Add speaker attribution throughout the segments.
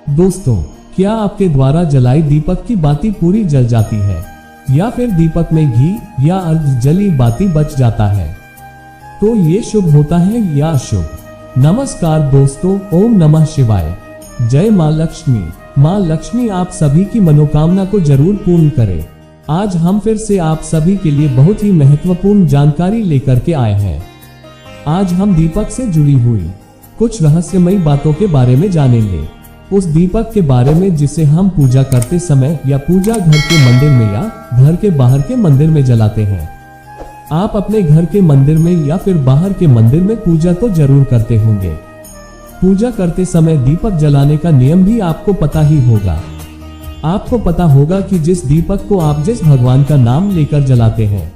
Speaker 1: दोस्तों, क्या आपके द्वारा जलाई दीपक की बाती पूरी जल जाती है या फिर दीपक में घी या अर्ध जली बाती बच जाता है तो ये शुभ होता है या अशुभ? नमस्कार दोस्तों, ओम नमः शिवाय। जय माँ लक्ष्मी। माँ लक्ष्मी आप सभी की मनोकामना को जरूर पूर्ण करे। आज हम फिर से आप सभी के लिए बहुत ही महत्वपूर्ण जानकारी लेकर के आए हैं। आज हम दीपक से जुड़ी हुई कुछ रहस्यमयी बातों के बारे में जानेंगे। उस दीपक के बारे में जिसे हम पूजा करते समय या पूजा घर के मंदिर में या घर के बाहर के मंदिर में जलाते हैं। आप अपने घर के मंदिर में या फिर बाहर के मंदिर में पूजा तो जरूर करते होंगे। पूजा करते समय दीपक जलाने का नियम भी आपको पता ही होगा। आपको पता होगा कि जिस दीपक को आप जिस भगवान का नाम लेकर जलाते हैं,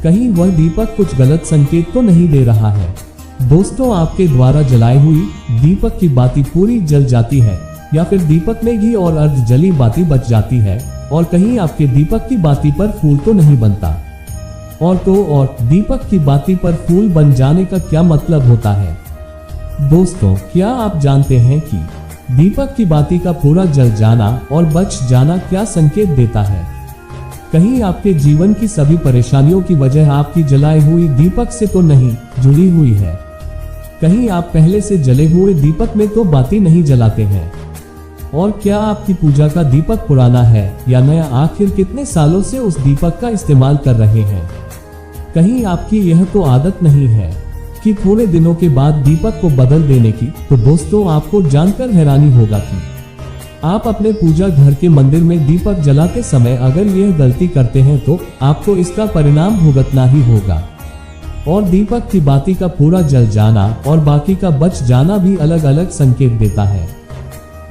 Speaker 1: कहीं वह दीपक कुछ गलत संकेत तो नहीं दे रहा है। दोस्तों, आपके द्वारा जलाई हुई दीपक की बाती पूरी जल जाती है या फिर दीपक में घी और अर्ध जली बाती बच जाती है और कहीं आपके दीपक की बाती पर फूल तो नहीं बनता। और दीपक की बाती पर फूल बन जाने का क्या मतलब होता है? दोस्तों, क्या आप जानते हैं कि दीपक की बाती का पूरा जल जाना और बच जाना क्या संकेत देता है? कहीं आपके जीवन की सभी परेशानियों की वजह आपकी जलाई हुई दीपक से तो नहीं जुड़ी हुई है। कहीं आप पहले से जले हुए दीपक में तो बाती नहीं जलाते हैं। और क्या आपकी पूजा का दीपक पुराना है या नया? आखिर कितने सालों से उस दीपक का इस्तेमाल कर रहे हैं? कहीं आपकी यह तो आदत नहीं है कि थोड़े दिनों के बाद दीपक को बदल देने की? तो दोस्तों, आपको जानकर हैरानी होगा कि आप अपने पूजा घर के मंदिर में दीपक जलाते समय अगर यह गलती करते हैं तो आपको इसका परिणाम भुगतना ही होगा। और दीपक की बाती का पूरा जल जाना और बाकी का बच जाना भी अलग अलग संकेत देता है,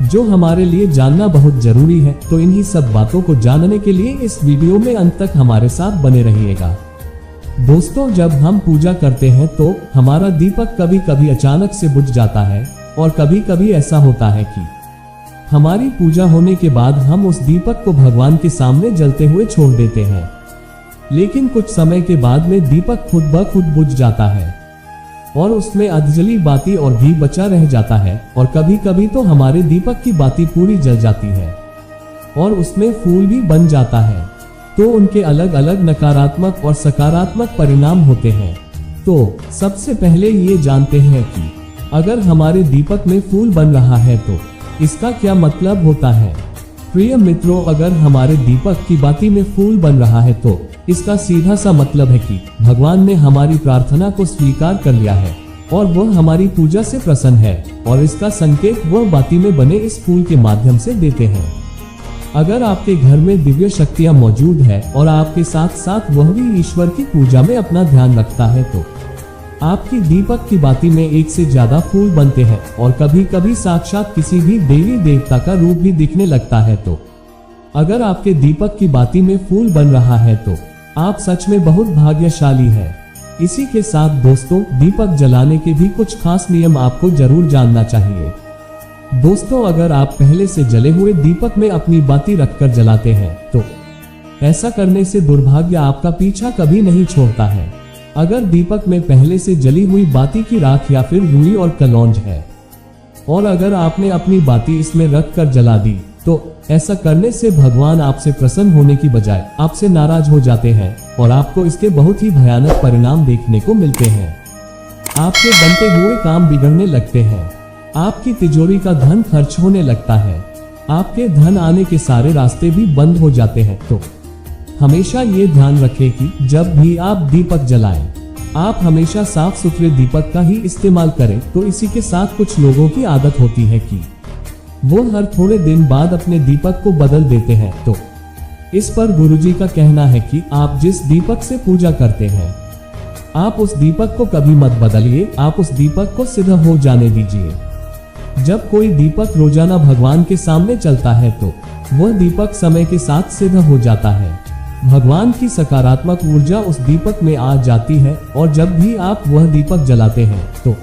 Speaker 1: जो हमारे लिए जानना बहुत जरूरी है। तो इन्हीं सब बातों को जानने के लिए इस वीडियो में अंत तक हमारे साथ बने रहिएगा। दोस्तों, जब हम पूजा करते हैं तो हमारा दीपक कभी कभी अचानक से बुझ जाता है और कभी कभी ऐसा होता है कि हमारी पूजा होने के बाद हम उस दीपक को भगवान के सामने जलते हुए छोड़ देते हैं, लेकिन कुछ समय के बाद में दीपक खुद ब खुद बुझ जाता है और उसमें अधजली बाती और घी बचा रह जाता है। और कभी कभी तो हमारे दीपक की बाती पूरी जल जाती है और उसमें फूल भी बन जाता है। तो उनके अलग अलग नकारात्मक और सकारात्मक परिणाम होते हैं। तो सबसे पहले ये जानते हैं कि अगर हमारे दीपक में फूल बन रहा है तो इसका क्या मतलब होता है? प्रिय मित्रों, अगर हमारे दीपक की बाती में फूल बन रहा है तो इसका सीधा सा मतलब है कि भगवान ने हमारी प्रार्थना को स्वीकार कर लिया है और वह हमारी पूजा से प्रसन्न है। और इसका संकेत वह बाती में बने इस फूल के माध्यम से देते हैं। अगर आपके घर में दिव्य शक्तियां मौजूद है और आपके साथ साथ वह भी ईश्वर की पूजा में अपना ध्यान रखता है तो आपकी दीपक की बाती में एक से ज्यादा फूल बनते हैं और कभी कभी साक्षात किसी भी देवी देवता का रूप भी दिखने लगता है। तो अगर आपके दीपक की बाती में फूल बन रहा है तो आप सच में बहुत भाग्यशाली है। इसी के साथ दोस्तों, दीपक जलाने के भी कुछ खास नियम आपको जरूर जानना चाहिए। दोस्तों, अगर आप पहले से जले हुए दीपक में अपनी बाती रखकर जलाते हैं तो ऐसा करने से दुर्भाग्य आपका पीछा कभी नहीं छोड़ता है। अगर दीपक में पहले से जली हुई बाती की राख या फिर रुई और कलौंज है और अगर आपने अपनी बाती इसमें रखकर जला दी तो ऐसा करने से भगवान आपसे प्रसन्न होने की बजाय आपसे नाराज हो जाते हैं और आपको इसके बहुत ही भयानक परिणाम देखने को मिलते हैं। आपके बनते हुए काम बिगड़ने लगते हैं, आपकी तिजोरी का धन खर्च होने लगता है, आपके धन आने के सारे रास्ते भी बंद हो जाते हैं। तो हमेशा ये ध्यान रखें कि जब भी आप दीपक जलाएं, आप हमेशा साफ सुथरे दीपक का ही इस्तेमाल करें। तो इसी के साथ कुछ लोगों की आदत होती है कि वो हर थोड़े दिन बाद अपने दीपक को बदल देते हैं। तो इस पर गुरुजी का कहना है कि आप जिस दीपक से पूजा करते हैं, आप उस दीपक को कभी मत बदलिए, आप उस दीपक को सीधा हो जाने दीजिए। जब कोई दीपक रोजाना भगवान के सामने चलता है तो वह दीपक समय के साथ सीधा हो जाता है। भगवान की सकारात्मक ऊर्जा उस दीपक में आ जाती है और जब भी आप वह दीपक जलाते हैं तो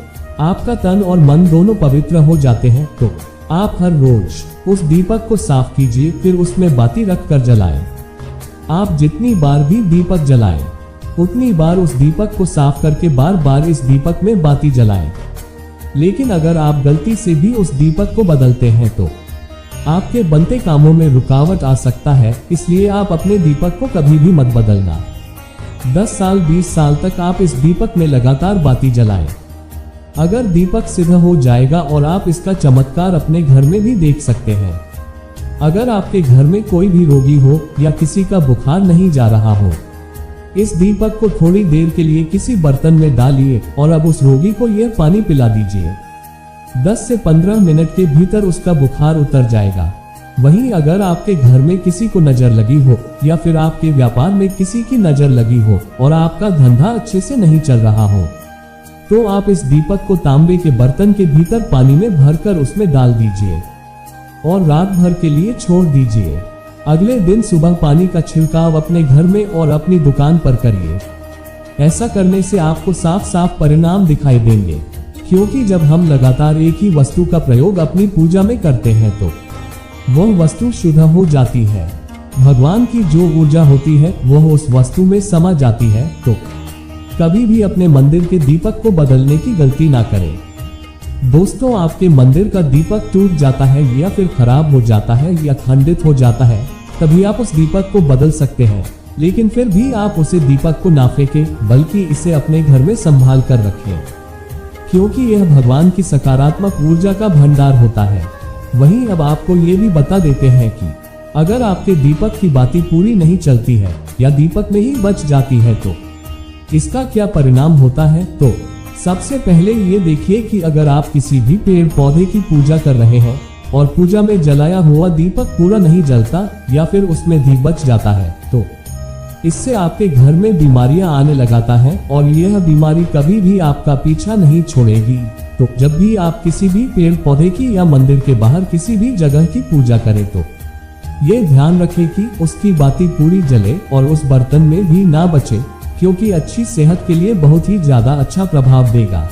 Speaker 1: आपका तन और मन दोनों पवित्र हो जाते हैं। तो आप हर रोज उस दीपक को साफ कीजिए, फिर उसमें बाती रख कर जलाएं। आप जितनी बार भी दीपक जलाएं, उतनी बार उस दीपक को साफ करके बार बार इस दीपक में बाती जलाएं। लेकिन अगर आप गलती से भी उस दीपक को बदलते हैं तो आपके बनते कामों में रुकावट आ सकता है, इसलिए आप अपने दीपक को कभी भी मत बदलना। 10 साल 20 साल तक आप इस दीपक में लगातार बाती जलाएं। अगर दीपक सिद्ध हो जाएगा और आप इसका चमत्कार अपने घर में भी देख सकते हैं। अगर आपके घर में कोई भी रोगी हो या किसी का बुखार नहीं जा रहा हो, इस दीपक को थोड़ी देर के लिए किसी बर्तन में डालिए और अब उस रोगी को यह पानी पिला दीजिए। 10 से 15 मिनट के भीतर उसका बुखार उतर जाएगा। वहीं अगर आपके घर में किसी को नजर लगी हो या फिर आपके व्यापार में किसी की नजर लगी हो और आपका धंधा अच्छे से नहीं चल रहा हो, तो आप इस दीपक को तांबे के बर्तन के भीतर पानी में भरकर उसमें डाल दीजिए और रात भर के लिए छोड़ दीजिए। अगले दिन सुबह पानी का छिड़काव अपने घर में और अपनी दुकान पर करिए। ऐसा करने से आपको साफ साफ परिणाम दिखाई देंगे, क्योंकि जब हम लगातार एक ही वस्तु का प्रयोग अपनी पूजा में करते हैं तो वह वस्तु शुद्ध हो जाती है। भगवान की जो ऊर्जा होती है वह उस वस्तु में समा जाती है। तो कभी भी अपने मंदिर के दीपक को बदलने की गलती ना करें। दोस्तों, आपके मंदिर का दीपक टूट जाता है या फिर खराब हो जाता है या खंडित हो जाता है, तभी आप उस दीपक को बदल सकते हैं। लेकिन फिर भी आप उसे दीपक को ना फेंकें, बल्कि इसे अपने घर में संभाल कर रखें, क्योंकि यह भगवान की सकारात्मक ऊर्जा का भंडार होता है। वहीं अब आपको ये भी बता देते हैं कि अगर आपके दीपक की बाती पूरी नहीं चलती है या दीपक में ही बच जाती है तो इसका क्या परिणाम होता है। तो सबसे पहले ये देखिए कि अगर आप किसी भी पेड़ पौधे की पूजा कर रहे हैं और पूजा में जलाया हुआ दीपक पूरा नहीं जलता या फिर उसमें घी बच जाता है, तो इससे आपके घर में बीमारियां आने लगाता है और यह बीमारी कभी भी आपका पीछा नहीं छोड़ेगी। तो जब भी आप किसी भी पेड़ पौधे की या मंदिर के बाहर किसी भी जगह की पूजा करें तो ये ध्यान रखें कि उसकी बाती पूरी जले और उस बर्तन में भी ना बचे, क्योंकि अच्छी सेहत के लिए बहुत ही ज्यादा अच्छा प्रभाव देगा।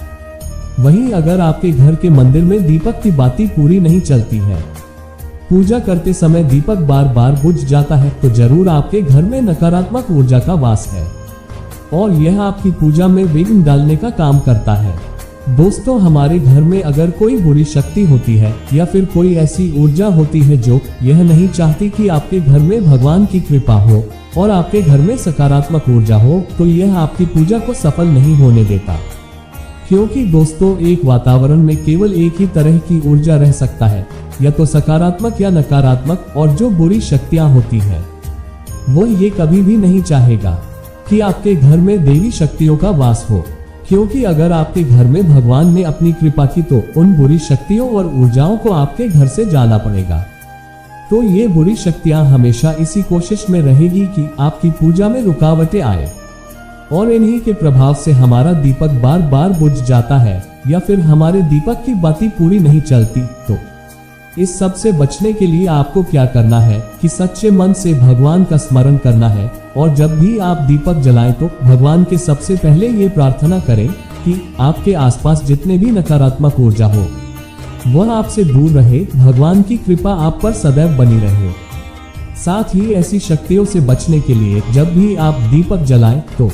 Speaker 1: वहीं अगर आपके घर के मंदिर में दीपक की बाती पूरी नहीं चलती है, पूजा करते समय दीपक बार बार बुझ जाता है, तो जरूर आपके घर में नकारात्मक ऊर्जा का वास है और यह आपकी पूजा में विघ्न डालने का काम करता है। दोस्तों, हमारे घर में अगर कोई बुरी शक्ति होती है या फिर कोई ऐसी ऊर्जा होती है जो यह नहीं चाहती कि आपके घर में भगवान की कृपा हो और आपके घर में सकारात्मक ऊर्जा हो, तो यह आपकी पूजा को सफल नहीं होने देता। क्योंकि दोस्तों, एक वातावरण में केवल एक ही तरह की ऊर्जा रह सकता है, या तो सकारात्मक या नकारात्मक, और जो बुरी शक्तियां होती हैं वो ये कभी भी नहीं चाहेगा कि आपके घर में देवी शक्तियों का वास हो। क्योंकि अगर आपके घर में भगवान ने अपनी कृपा की तो उन बुरी शक्तियों और ऊर्जाओं को आपके घर से जाना पड़ेगा। तो ये बुरी शक्तियां हमेशा इसी कोशिश में रहेगी कि आपकी पूजा में रुकावटें आए और इन्हीं के प्रभाव से हमारा दीपक बार बार बुझ जाता है या फिर हमारे दीपक की बाती पूरी नहीं चलती। तो इस सब से बचने के लिए आपको क्या करना है कि सच्चे मन से भगवान का स्मरण करना है और जब भी आप दीपक जलाएं तो भगवान के सबसे पहले ये प्रार्थना करें कि आपके आसपास जितने भी नकारात्मक ऊर्जा हो वह आपसे दूर रहे, भगवान की कृपा आप पर सदैव बनी रहे। साथ ही ऐसी शक्तियों से बचने के लिए जब भी आप दीपक जलाएं तो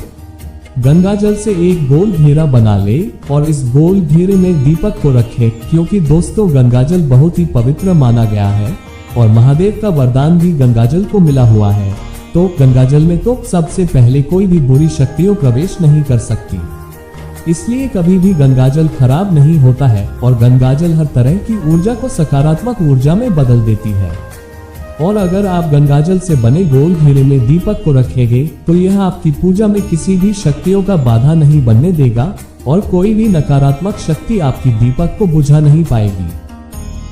Speaker 1: गंगा जल से एक गोल घेरा बना ले और इस गोल घेरे में दीपक को रखें, क्योंकि दोस्तों गंगाजल बहुत ही पवित्र माना गया है और महादेव का वरदान भी गंगाजल को मिला हुआ है। तो गंगाजल में तो सबसे पहले कोई भी बुरी शक्तियां प्रवेश नहीं कर सकती, इसलिए कभी भी गंगाजल खराब नहीं होता है और गंगाजल हर तरह की ऊर्जा को सकारात्मक ऊर्जा में बदल देती है। और अगर आप गंगाजल से बने गोल घेरे में दीपक को रखेंगे तो यह आपकी पूजा में किसी भी शक्तियों का बाधा नहीं बनने देगा और कोई भी नकारात्मक शक्ति आपकी दीपक को बुझा नहीं पाएगी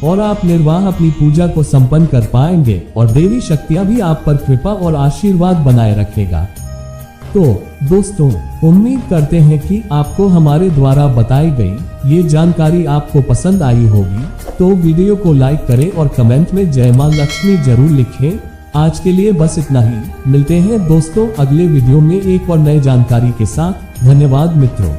Speaker 1: और आप निर्वाह अपनी पूजा को संपन्न कर पाएंगे और देवी शक्तियां भी आप पर कृपा और आशीर्वाद बनाए रखेगा। तो दोस्तों, उम्मीद करते हैं कि आपको हमारे द्वारा बताई गई ये जानकारी आपको पसंद आई होगी। तो वीडियो को लाइक करें और कमेंट में जय मां लक्ष्मी जरूर लिखें। आज के लिए बस इतना ही। मिलते हैं दोस्तों अगले वीडियो में एक और नई जानकारी के साथ। धन्यवाद मित्रों।